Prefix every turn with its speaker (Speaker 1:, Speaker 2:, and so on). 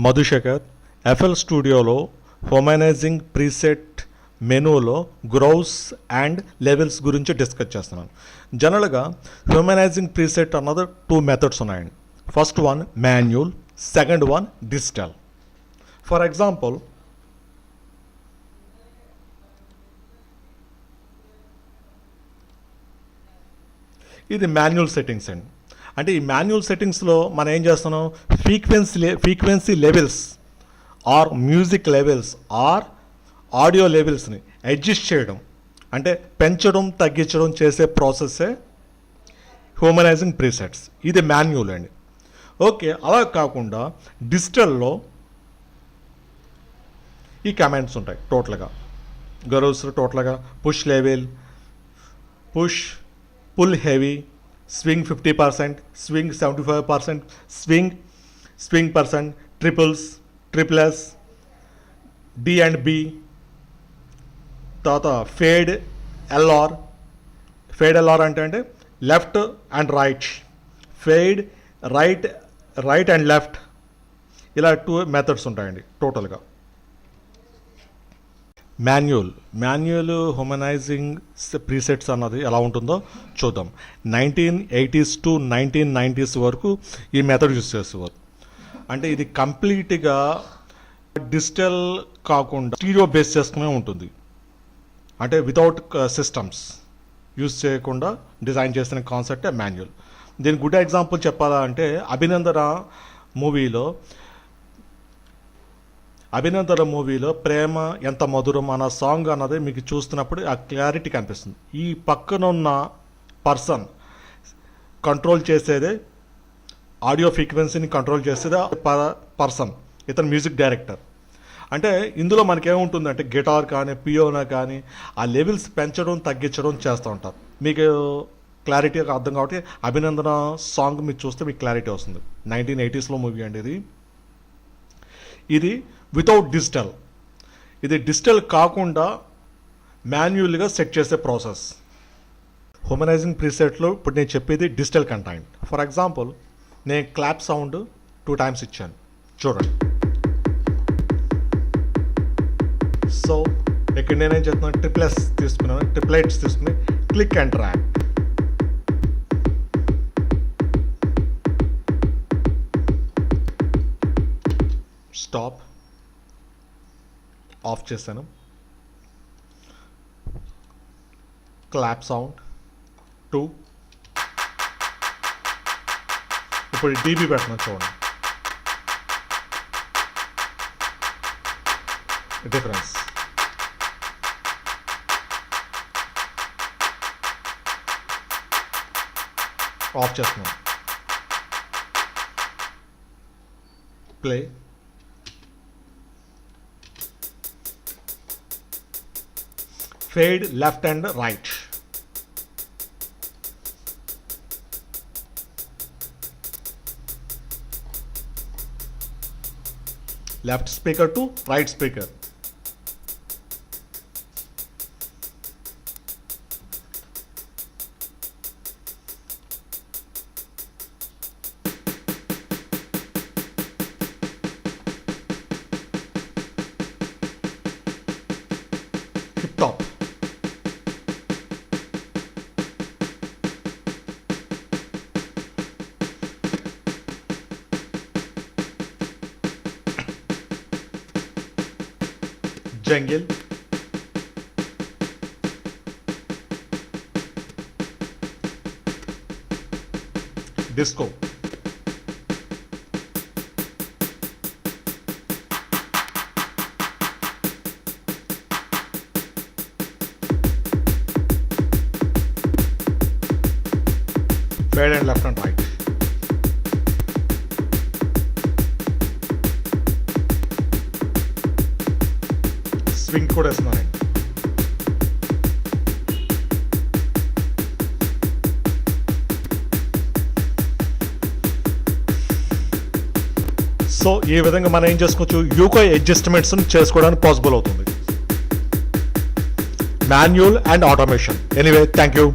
Speaker 1: Madhusekhar FL స్టూడియోలో humanising preset మెనూలో grooves and levels గురించి డిస్కస్ చేస్తున్నాను. జనరల్గా హ్యూమనైజింగ్ ప్రీసెట్ అన్నది 2 మెథడ్స్ ఉన్నాయండి. First one manual, second one digital. For example, ఇది మాన్యువల్ సెట్టింగ్స్ అండి. అంటే ఈ మాన్యువల్ సెట్టింగ్స్లో మనం ఏం చేస్తున్నాం, frequency levels or music levels or audio లెవెల్స్ని అడ్జస్ట్ చేయడం, అంటే పెంచడం తగ్గించడం చేసే ప్రాసెస్సే హ్యూమనైజింగ్ ప్రీసెట్స్. ఇది మాన్యువల్ అండి. ఓకే, అలా కాకుండా డిజిటల్లో ఈ కమాండ్స్ ఉంటాయి. టోటల్గా గరోస్ టోటల్గా push level, push, pull heavy, swing 50%, swing 75%, swing percent, triples, triples, D and B, తర్వాత ఫేడ్ ఎల్ఆర్. ఫేడ్ ఎల్ఆర్ అంటే left and right, fade right and left, ఇలా 2 మెథడ్స్ ఉంటాయండి టోటల్గా. మాన్యువల్ హ్యూమనైజింగ్ ప్రీసెట్స్ అన్నది ఎలా ఉంటుందో చూద్దాం. 1980s to 1990s వరకు ఈ మెథడ్ యూస్ చేసేవారు. అంటే ఇది కంప్లీట్గా డిజిటల్ కాకుండా స్టీరియో బేస్ చేసుకునే ఉంటుంది. అంటే వితౌట్ సిస్టమ్స్ యూజ్ చేయకుండా డిజైన్ చేసిన కాన్సెప్టే మాన్యువల్. దీని గుడ్ ఎగ్జాంపుల్ చెప్పాలా అంటే అభినందన మూవీలో ప్రేమ ఎంత మధురం అన్న సాంగ్ అన్నది మీకు చూస్తున్నప్పుడు ఆ క్లారిటీ కనిపిస్తుంది. ఈ పక్కనున్న పర్సన్ కంట్రోల్ చేసేదే, ఆడియో ఫ్రీక్వెన్సీని కంట్రోల్ చేసేదే పర్సన్, ఇతను మ్యూజిక్ డైరెక్టర్. అంటే ఇందులో మనకేముంటుందంటే గిటార్ కానీ పియోనా కానీ ఆ లెవెల్స్ పెంచడం తగ్గించడం చేస్తూ ఉంటారు. మీకు క్లారిటీగా అర్థం కాబట్టి అభినందన సాంగ్ మీరు చూస్తే మీకు క్లారిటీ వస్తుంది. 1980sలో మూవీ అండి ఇది వితౌట్ డిజిటల్. ఇది డిజిటల్ కాకుండా మాన్యువల్గా సెట్ చేసే ప్రాసెస్. హ్యూమనైజింగ్ ప్రీసెట్లో ఇప్పుడు నేను చెప్పేది డిజిటల్ కంటెంట్. ఫర్ ఎగ్జాంపుల్, నేను క్లాప్ సౌండ్ 2 times ఇచ్చాను, చూడండి. సో ఇక్కడ నేనేం చెప్తున్నాను, ట్రిప్లెట్స్ తీసుకుని click and drag. Stop, off చేశాను. Clap sound 2. ఇప్పుడు డీబీ పెడుతున్నాను, చూడండి డిఫరెన్స్. ఆఫ్ చేస్తున్నాను. Play. Fade left and right. Left speaker to right speaker. Hip top. Jungle. Disco. Fade and left and right. Swing కూడా వేస్తున్నానండి. So ఈ విధంగా మనం ఏం చేసుకోవచ్చు, యూకో అడ్జస్ట్మెంట్స్ చేసుకోవడానికి పాసిబుల్ అవుతుంది. Manual and automation. Anyway, thank you.